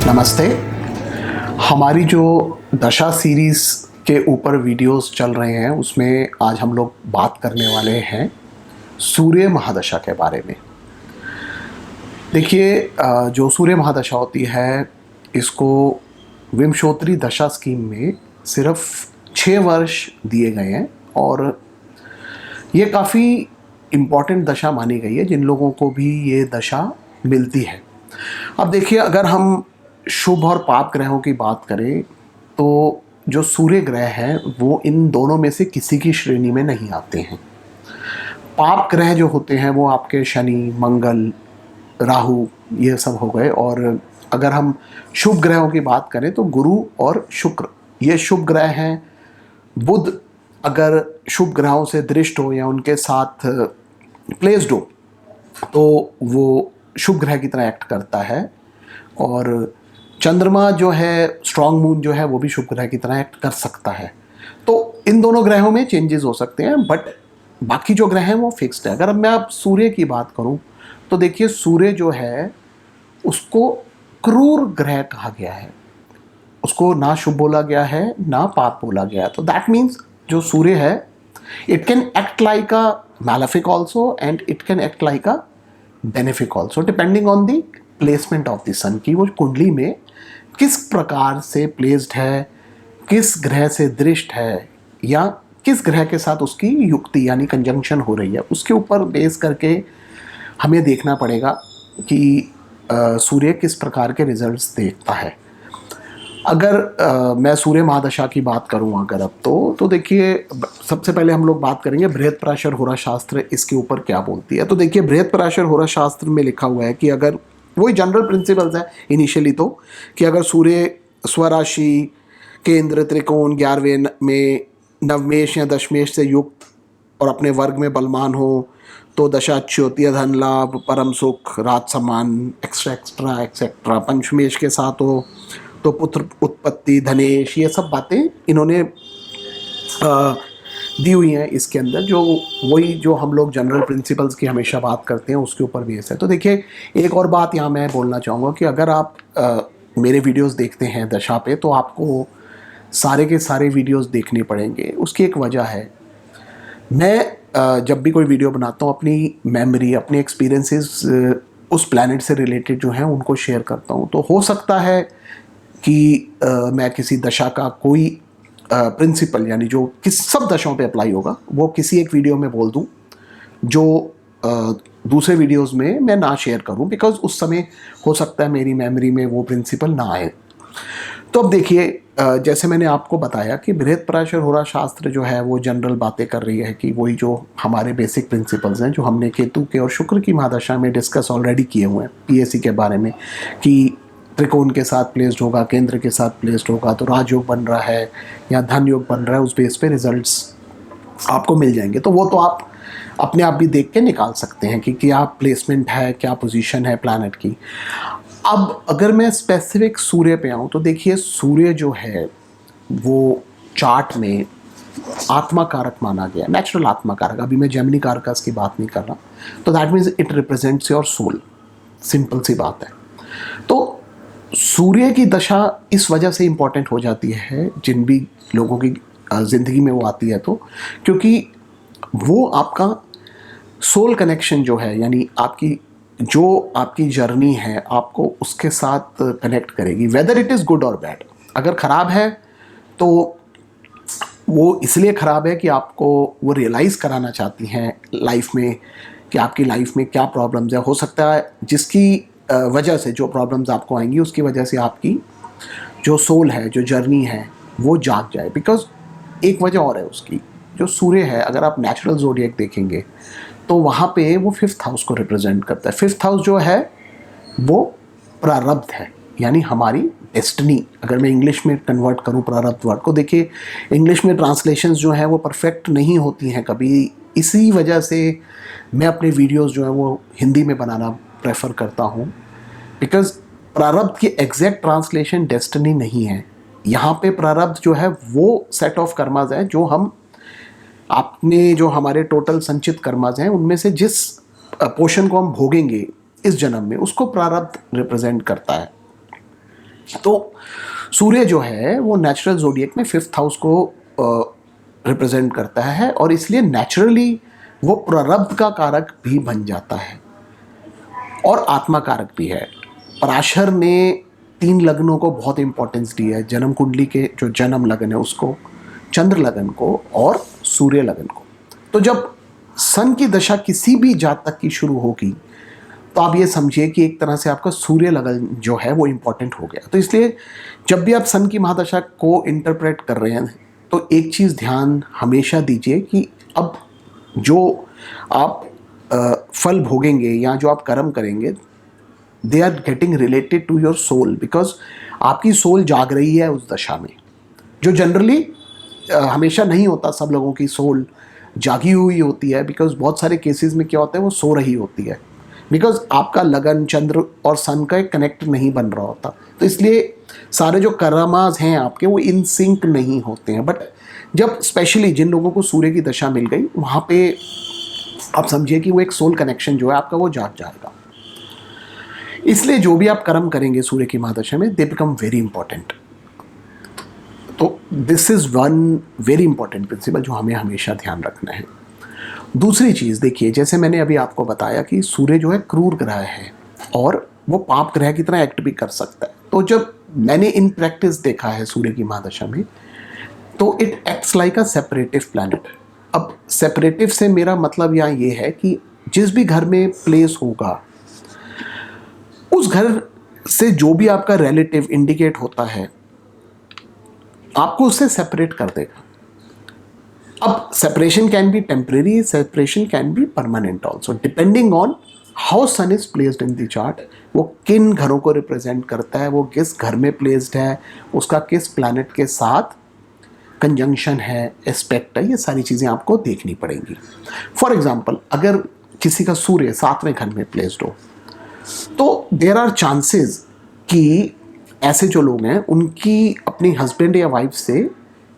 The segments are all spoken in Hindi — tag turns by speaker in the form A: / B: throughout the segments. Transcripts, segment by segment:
A: नमस्ते। हमारी जो दशा सीरीज़ के ऊपर वीडियोस चल रहे हैं उसमें आज हम लोग बात करने वाले हैं सूर्य महादशा के बारे में। देखिए, जो सूर्य महादशा होती है इसको विंशोत्तरी दशा स्कीम में सिर्फ 6 वर्ष दिए गए हैं और ये काफ़ी इम्पॉर्टेंट दशा मानी गई है जिन लोगों को भी ये दशा मिलती है। अब देखिए, अगर हम शुभ और पाप ग्रहों की बात करें तो जो सूर्य ग्रह हैं वो इन दोनों में से किसी की श्रेणी में नहीं आते हैं। पाप ग्रह जो होते हैं वो आपके शनि, मंगल, राहु ये सब हो गए। और अगर हम शुभ ग्रहों की बात करें तो गुरु और शुक्र ये शुभ ग्रह हैं। बुध अगर शुभ ग्रहों से दृष्ट हो या उनके साथ प्लेस्ड हो तो वो शुभ ग्रह की तरह एक्ट करता है। और चंद्रमा जो है, स्ट्रॉन्ग मून जो है, वो भी शुभ ग्रह की तरह एक्ट कर सकता है। तो इन दोनों ग्रहों में चेंजेस हो सकते हैं, बट बाकी जो ग्रह हैं वो फिक्स्ड है। अगर मैं आप सूर्य की बात करूं तो देखिए, सूर्य जो है उसको क्रूर ग्रह कहा गया है। उसको ना शुभ बोला गया है ना पाप बोला गया है। तो दैट मीन्स जो सूर्य है it can act like a malefic also and it can act like a benefic also, depending on the placement of the sun की वो कुंडली में किस प्रकार से प्लेस्ड है, किस ग्रह से दृष्ट है या किस ग्रह के साथ उसकी युक्ति यानी कंजंक्शन हो रही है, उसके ऊपर बेस करके हमें देखना पड़ेगा कि सूर्य किस प्रकार के रिजल्ट्स देखता है। अगर मैं सूर्य महादशा की बात करूं अगर अब तो देखिए, सबसे पहले हम लोग बात करेंगे बृहत्पराशर होरा शास्त्र इसके ऊपर क्या बोलती है। तो देखिए, बृहत्पराशर होरा शास्त्र में लिखा हुआ है कि अगर वही जनरल प्रिंसिपल्स है इनिशियली तो, कि अगर सूर्य स्वराशि, केंद्र, त्रिकोण, 11वें में नवमेश या दशमेश से युक्त और अपने वर्ग में बलवान हो तो दशा अच्छी होती है, धन लाभ, परम सुख, राज सम्मान, एक्स्ट्रा एक्स्ट्रा एक्सेट्रा। पंचमेश के साथ हो तो पुत्र उत्पत्ति, धनेश, ये सब बातें इन्होंने दी हुई हैं इसके अंदर, जो वही जो हम लोग जनरल प्रिंसिपल्स की हमेशा बात करते हैं उसके ऊपर बेस है। तो देखिए, एक और बात यहाँ मैं बोलना चाहूँगा कि अगर आप मेरे वीडियोस देखते हैं दशा पे तो आपको सारे के सारे वीडियोस देखने पड़ेंगे। उसकी एक वजह है, मैं जब भी कोई वीडियो बनाता हूँ अपनी मेमोरी, अपने एक्सपीरियंसेस उस प्लैनेट से रिलेटेड जो हैं उनको शेयर करता हूँ। तो हो सकता है कि मैं किसी दशा का कोई प्रिंसिपल यानी जो किस सब दशाओं पे अप्लाई होगा वो किसी एक वीडियो में बोल दूं जो दूसरे वीडियोस में मैं ना शेयर करूं, बिकॉज उस समय हो सकता है मेरी मेमोरी में वो प्रिंसिपल ना आए। तो अब देखिए, जैसे मैंने आपको बताया कि बृहत्पराशर होरा शास्त्र जो है वो जनरल बातें कर रही है कि वही जो हमारे बेसिक प्रिंसिपल्स हैं जो हमने केतु के और शुक्र की महादशा में डिस्कस ऑलरेडी किए हुए हैं पीएससी के बारे में, कि त्रिकोण के साथ प्लेस्ड होगा, केंद्र के साथ प्लेस्ड होगा तो राजयोग बन रहा है या धन योग बन रहा है, उस बेस पे रिजल्ट्स आपको मिल जाएंगे। तो वो तो आप अपने आप भी देख के निकाल सकते हैं कि क्या प्लेसमेंट है, क्या पोजीशन है प्लैनेट की। अब अगर मैं स्पेसिफिक सूर्य पे आऊँ तो देखिए, सूर्य जो है वो चार्ट में आत्मा कारक माना गया, नेचुरल आत्मा कारक। अभी मैं जेमिनी कारकस की बात नहीं कर रहा। तो that means it represents your soul, simple सी बात है। तो सूर्य की दशा इस वजह से इम्पॉर्टेंट हो जाती है जिन भी लोगों की ज़िंदगी में वो आती है, तो क्योंकि वो आपका सोल कनेक्शन जो है यानी आपकी जर्नी है आपको उसके साथ कनेक्ट करेगी, वेदर इट इज़ गुड और बैड। अगर ख़राब है तो वो इसलिए ख़राब है कि आपको वो रियलाइज़ कराना चाहती हैं लाइफ में कि आपकी लाइफ में क्या प्रॉब्लम्स है। हो सकता है जिसकी वजह से जो प्रॉब्लम्स आपको आएंगी उसकी वजह से आपकी जो सोल है, जो जर्नी है वो जाग जाए। बिकॉज एक वजह और है उसकी, जो सूर्य है अगर आप नेचुरल ज़ोडिएक देखेंगे तो वहाँ पे वो 5th हाउस को रिप्रेजेंट करता है। 5th हाउस जो है वो प्रारब्ध है, यानी हमारी डेस्टिनी। अगर मैं इंग्लिश में कन्वर्ट करूँ प्रारब्ध वर्ड को, देखिए इंग्लिश में ट्रांसलेशंस जो हैं वो परफेक्ट नहीं होती हैं कभी, इसी वजह से मैं अपने वीडियोस जो हैं वो हिंदी में बनाना प्रेफर करता हूँ, बिकॉज प्रारब्ध की एग्जैक्ट ट्रांसलेशन डेस्टिनी नहीं है। यहाँ पे प्रारब्ध जो है वो सेट ऑफ कर्माज है जो हम आपने जो हमारे टोटल संचित कर्माज हैं उनमें से जिस पोर्शन को हम भोगेंगे इस जन्म में, उसको प्रारब्ध रिप्रेजेंट करता है। तो सूर्य जो है वो नेचुरल ज़ोडिएक में 5th हाउस को रिप्रेजेंट करता है और इसलिए नेचुरली वो प्रारब्ध का कारक भी बन जाता है और आत्मा कारक भी है। पराशर ने 3 लग्नों को बहुत इंपॉर्टेंस दी है, जन्म कुंडली के जो जन्म लगन है उसको, चंद्र लगन को और सूर्य लगन को। तो जब सन की दशा किसी भी जातक की शुरू होगी तो आप ये समझिए कि एक तरह से आपका सूर्य लगन जो है वो इम्पॉर्टेंट हो गया। तो इसलिए जब भी आप सन की महादशा को इंटरप्रेट कर रहे हैं तो एक चीज़ ध्यान हमेशा दीजिए कि अब जो आप फल भोगेंगे या जो आप कर्म करेंगे, they are getting related to your soul, because आपकी सोल जाग रही है उस दशा में, जो जनरली हमेशा नहीं होता। सब लोगों की सोल जागी हुई होती है, बिकॉज बहुत सारे केसेस में क्या होता है वो सो रही होती है, बिकॉज आपका लगन चंद्र और सन का एक कनेक्ट नहीं बन रहा होता। तो इसलिए सारे जो कर्मास हैं आपके वो इन सिंक नहीं होते हैं। बट जब स्पेशली जिन लोगों को सूर्य की दशा मिल गई वहाँ पे आप समझिए कि वो एक सोल कनेक्शन जो है आपका वो जाग जाएगा। इसलिए जो भी आप कर्म करेंगे सूर्य की महादशा में, दे बिकम वेरी इंपॉर्टेंट। तो this is one very important principle जो हमें हमेशा ध्यान रखना है। दूसरी चीज़ देखिए, जैसे मैंने अभी आपको बताया कि सूर्य जो है क्रूर ग्रह है और वो पाप ग्रह की तरह एक्ट भी कर सकता है। तो जब मैंने इन प्रैक्टिस देखा है सूर्य की महादशा में, तो it acts like a separative planet. अब सेपरेटिव से मेरा मतलब यहाँ ये है कि जिस भी घर में प्लेस होगा उस घर से जो भी आपका रिलेटिव इंडिकेट होता है आपको उससे सेपरेट कर देगा। अब separation can be temporary, separation can be permanent also, depending on how sun is placed in the chart. वो किन घरों को रिप्रेजेंट करता है, वो किस घर में प्लेस्ड है, उसका किस प्लैनेट के साथ कंजंक्शन है, एस्पेक्ट है, ये सारी चीज़ें आपको देखनी पड़ेंगी। फॉर एग्जाम्पल, अगर किसी का सूर्य 7वें घर में प्लेस्ड हो तो देयर आर चांसेस कि ऐसे जो लोग हैं उनकी अपनी हस्बैंड या वाइफ से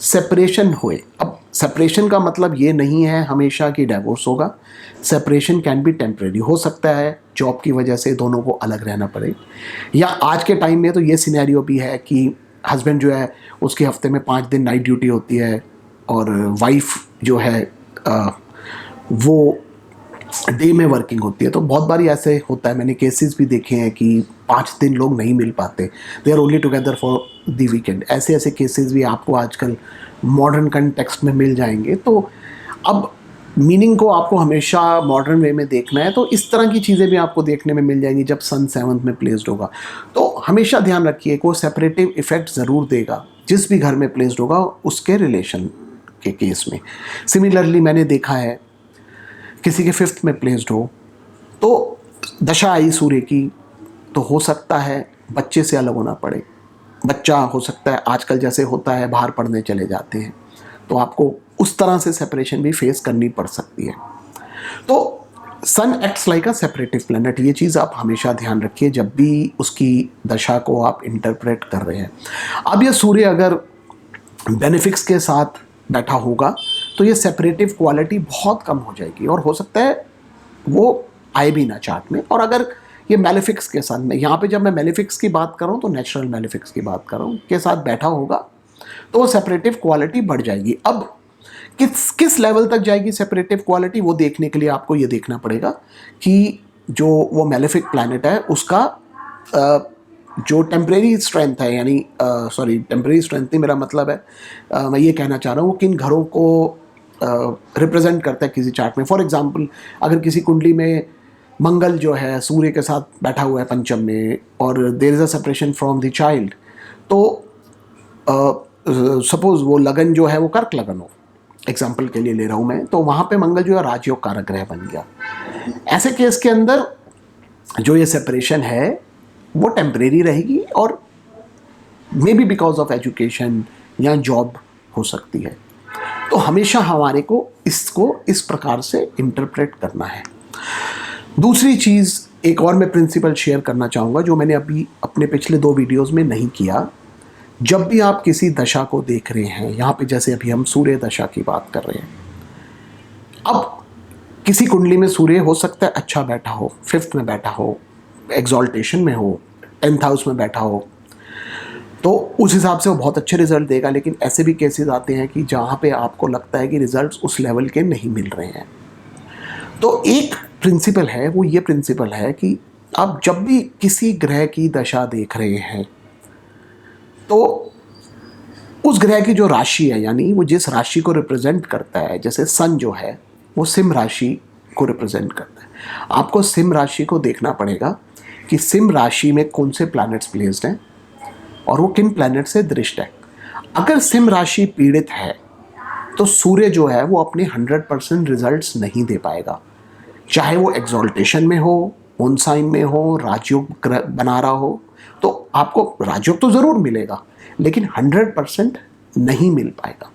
A: सेपरेशन हुए। अब सेपरेशन का मतलब ये नहीं है हमेशा कि डिवोर्स होगा। सेपरेशन कैन बी टेम्परेरी, हो सकता है जॉब की वजह से दोनों को अलग रहना पड़े, या आज के टाइम में तो ये सिनेरियो भी है कि हस्बैंड जो है उसके हफ्ते में 5 दिन नाइट ड्यूटी होती है और वाइफ जो है वो डे में वर्किंग होती है। तो बहुत बारी ऐसे होता है, मैंने केसेस भी देखे हैं कि 5 दिन लोग नहीं मिल पाते, they are only together for the weekend. ऐसे ऐसे केसेस भी आपको आजकल मॉडर्न कंटेक्स्ट में मिल जाएंगे। तो अब मीनिंग को आपको हमेशा मॉडर्न वे में देखना है, तो इस तरह की चीज़ें भी आपको देखने में मिल जाएंगी जब सन 7th में प्लेस्ड होगा। तो हमेशा ध्यान रखिए कि वो सेपरेटिव इफेक्ट ज़रूर देगा जिस भी घर में प्लेस्ड होगा उसके रिलेशन के केस में। सिमिलरली मैंने देखा है किसी के 5th में प्लेस्ड हो तो दशा आई सूर्य की, तो हो सकता है बच्चे से अलग होना पड़े। बच्चा हो सकता है आजकल जैसे होता है बाहर पढ़ने चले जाते हैं, तो आपको उस तरह से सेपरेशन भी फेस करनी पड़ सकती है। तो sun acts like a separative planet, ये चीज़ आप हमेशा ध्यान रखिए जब भी उसकी दशा को आप इंटरप्रेट कर रहे हैं। अब ये सूर्य अगर बेनिफिक्स के साथ बैठा होगा तो ये सेपरेटिव क्वालिटी बहुत कम हो जाएगी और हो सकता है वो आए भी ना चार्ट में। और अगर ये मेलेफिक्स के साथ में, यहाँ पे जब मैं मेलेफिक्स की बात कर रहा हूँ तो नेचुरल मेलेफिक्स की बात कर रहा हूँ, के साथ बैठा होगा तो वो सेपरेटिव क्वालिटी बढ़ जाएगी। अब किस लेवल तक जाएगी सेपरेटिव क्वालिटी, वो देखने के लिए आपको ये देखना पड़ेगा कि जो वो मेलेफिक प्लैनेट है उसका जो टेम्परेरी स्ट्रेंथ है, यानी टेम्परेरी स्ट्रेंथ नहीं, मेरा मतलब है मैं ये कहना चाह रहा हूँ किन घरों को रिप्रेजेंट करता है किसी चार्ट में। फॉर एग्जांपल, अगर किसी कुंडली में मंगल जो है सूर्य के साथ बैठा हुआ है पंचम में और there is a separation from the child, तो सपोज वो लगन जो है वो कर्क लगन हो, एग्जाम्पल के लिए ले रहा हूँ मैं, तो वहाँ पे मंगल जो है राजयोग कारक ग्रह बन गया। ऐसे केस के अंदर जो ये सेपरेशन है वो टेम्परेरी रहेगी और may be because of education या जॉब हो सकती है। तो हमेशा हमारे को इसको इस प्रकार से इंटरप्रेट करना है। दूसरी चीज़ एक और मैं प्रिंसिपल शेयर करना चाहूँगा जो मैंने अभी अपने पिछले 2 वीडियोज़ में नहीं किया। जब भी आप किसी दशा को देख रहे हैं, यहाँ पे जैसे अभी हम सूर्य दशा की बात कर रहे हैं, अब किसी कुंडली में सूर्य हो सकता है अच्छा बैठा हो, 5th में बैठा हो, एग्जॉल्टेशन में हो, 10th हाउस में बैठा हो, तो उस हिसाब से वो बहुत अच्छे रिजल्ट देगा। लेकिन ऐसे भी केसेस आते हैं कि जहाँ पे आपको लगता है कि रिजल्ट्स उस लेवल के नहीं मिल रहे हैं। तो एक प्रिंसिपल है, वो ये प्रिंसिपल है कि आप जब भी किसी ग्रह की दशा देख रहे हैं तो उस ग्रह की जो राशि है, यानी वो जिस राशि को रिप्रेजेंट करता है, जैसे सन जो है वो सिंह राशि को रिप्रेजेंट करता है, आपको सिंह राशि को देखना पड़ेगा कि सिंह राशि में कौन से प्लैनेट्स प्लेस्ड हैं और वो किन प्लैनेट से दृष्ट है। अगर सिंह राशि पीड़ित है तो सूर्य जो है वो अपने 100% रिजल्ट्स नहीं दे पाएगा, चाहे वो एक्सॉल्टेशन में हो, मून साइन में हो, राजयोग बना रहा हो। तो आपको राजयोग तो ज़रूर मिलेगा लेकिन 100% नहीं मिल पाएगा।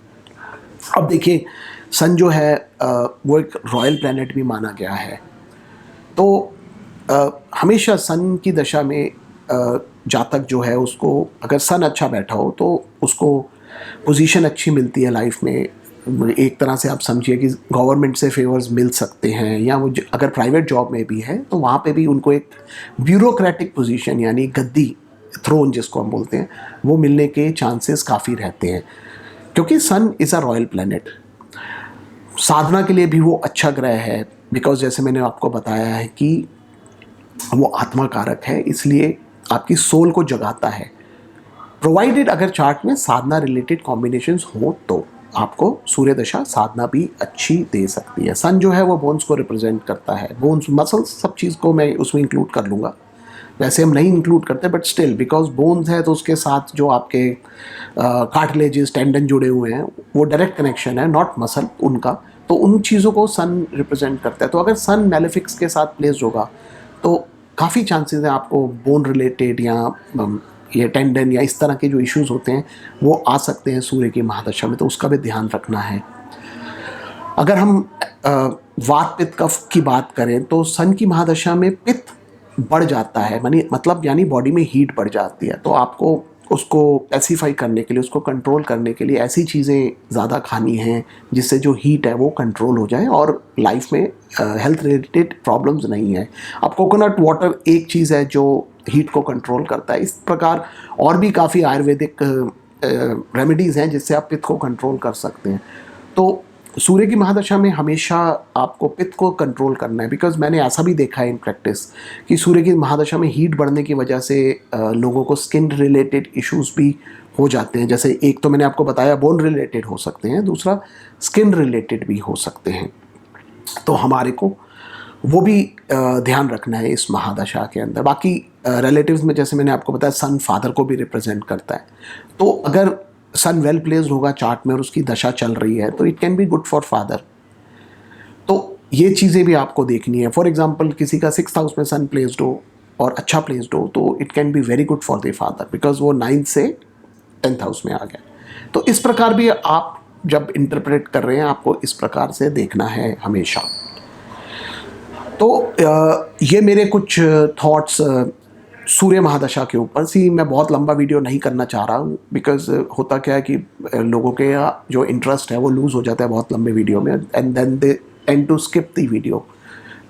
A: अब देखिए, सन जो है वो एक रॉयल प्लैनेट भी माना गया है। तो हमेशा सन की दशा में जातक जो है उसको, अगर सन अच्छा बैठा हो तो उसको पोजीशन अच्छी मिलती है लाइफ में। एक तरह से आप समझिए कि गवर्नमेंट से फेवर्स मिल सकते हैं, या वो अगर प्राइवेट जॉब में भी है तो वहाँ पे भी उनको एक ब्यूरोक्रेटिक पोजीशन यानी गद्दी, थ्रोन जिसको हम बोलते हैं, वो मिलने के चांसेस काफ़ी रहते हैं, क्योंकि सन इज़ अ रॉयल प्लैनेट। साधना के लिए भी वो अच्छा ग्रह है, बिकॉज जैसे मैंने आपको बताया है कि वो आत्मा कारक है, इसलिए आपकी सोल को जगाता है। प्रोवाइडेड अगर चार्ट में साधना रिलेटेड कॉम्बिनेशंस हो तो आपको सूर्य दशा साधना भी अच्छी दे सकती है। सन जो है वो बोन्स को रिप्रेजेंट करता है, बोन्स, मसल्स, सब चीज़ को मैं उसमें इंक्लूड कर लूँगा। वैसे हम नहीं इंक्लूड करते बट स्टिल बिकॉज बोन्स है तो उसके साथ जो आपके कार्टिलेजेस, टेंडन जुड़े हुए हैं, वो डायरेक्ट कनेक्शन है, नॉट मसल उनका। तो उन चीज़ों को सन रिप्रेजेंट करता है। तो अगर सन मैलेफिक्स के साथ प्लेस्ड होगा तो काफ़ी चांसेस हैं आपको बोन रिलेटेड या ये टेंडन या इस तरह के जो इश्यूज होते हैं वो आ सकते हैं सूर्य की महादशा में, तो उसका भी ध्यान रखना है। अगर हम वात पित्त कफ की बात करें तो सन की महादशा में पित्त बढ़ जाता है, मतलब यानी बॉडी में हीट बढ़ जाती है। तो आपको उसको पैसिफाई करने के लिए, उसको कंट्रोल करने के लिए ऐसी चीज़ें ज़्यादा खानी हैं जिससे जो हीट है वो कंट्रोल हो जाए और लाइफ में हेल्थ रिलेटेड प्रॉब्लम्स नहीं है। अब कोकोनट वाटर एक चीज़ है जो हीट को कंट्रोल करता है। इस प्रकार और भी काफ़ी आयुर्वेदिक रेमेडीज़ हैं जिससे आप पित्त को कंट्रोल कर सकते हैं। तो सूर्य की महादशा में हमेशा आपको पित्त को कंट्रोल करना है, बिकॉज मैंने ऐसा भी देखा है इन प्रैक्टिस कि सूर्य की महादशा में हीट बढ़ने की वजह से लोगों को स्किन रिलेटेड इश्यूज भी हो जाते हैं। जैसे एक तो मैंने आपको बताया बोन रिलेटेड हो सकते हैं, दूसरा स्किन रिलेटेड भी हो सकते हैं। तो हमारे को वो भी ध्यान रखना है इस महादशा के अंदर। बाकी रिलेटिव्स में जैसे मैंने आपको बताया सन फादर को भी रिप्रेजेंट करता है। तो अगर सन वेल प्लेस्ड होगा चार्ट में और उसकी दशा चल रही है तो it can be good for father. तो ये चीज़ें भी आपको देखनी है। फॉर एग्जांपल किसी का 6th हाउस में सन प्लेस्ड हो और अच्छा प्लेस्ड हो तो it can be very good for the father, because वो 9th से 10th हाउस में आ गया। तो इस प्रकार भी आप जब इंटरप्रेट कर रहे हैं आपको इस प्रकार से देखना है हमेशा। तो ये मेरे कुछ थॉट्स सूर्य महादशा के ऊपर। मैं बहुत लंबा वीडियो नहीं करना चाह रहा हूँ, बिकॉज होता क्या है कि लोगों के जो इंटरेस्ट है वो लूज़ हो जाता है बहुत लंबे वीडियो में, and then they tend to skip the video.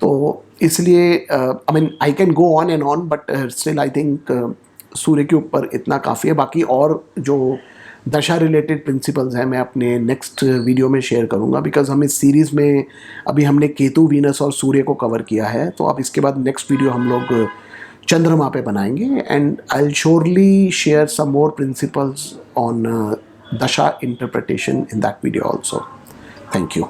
A: तो इसलिए I mean I can go on and on but still I think सूर्य के ऊपर इतना काफ़ी है। बाकी और जो दशा रिलेटेड प्रिंसिपल्स हैं मैं अपने नेक्स्ट वीडियो में शेयर करूंगा, बिकॉज हम इस सीरीज़ में अभी हमने केतु, वीनस और सूर्य को कवर किया है। तो अब इसके बाद नेक्स्ट वीडियो हम लोग चंद्रमा पे बनाएंगे, and I will surely share some more principles on dasha interpretation in that video also. Thank you.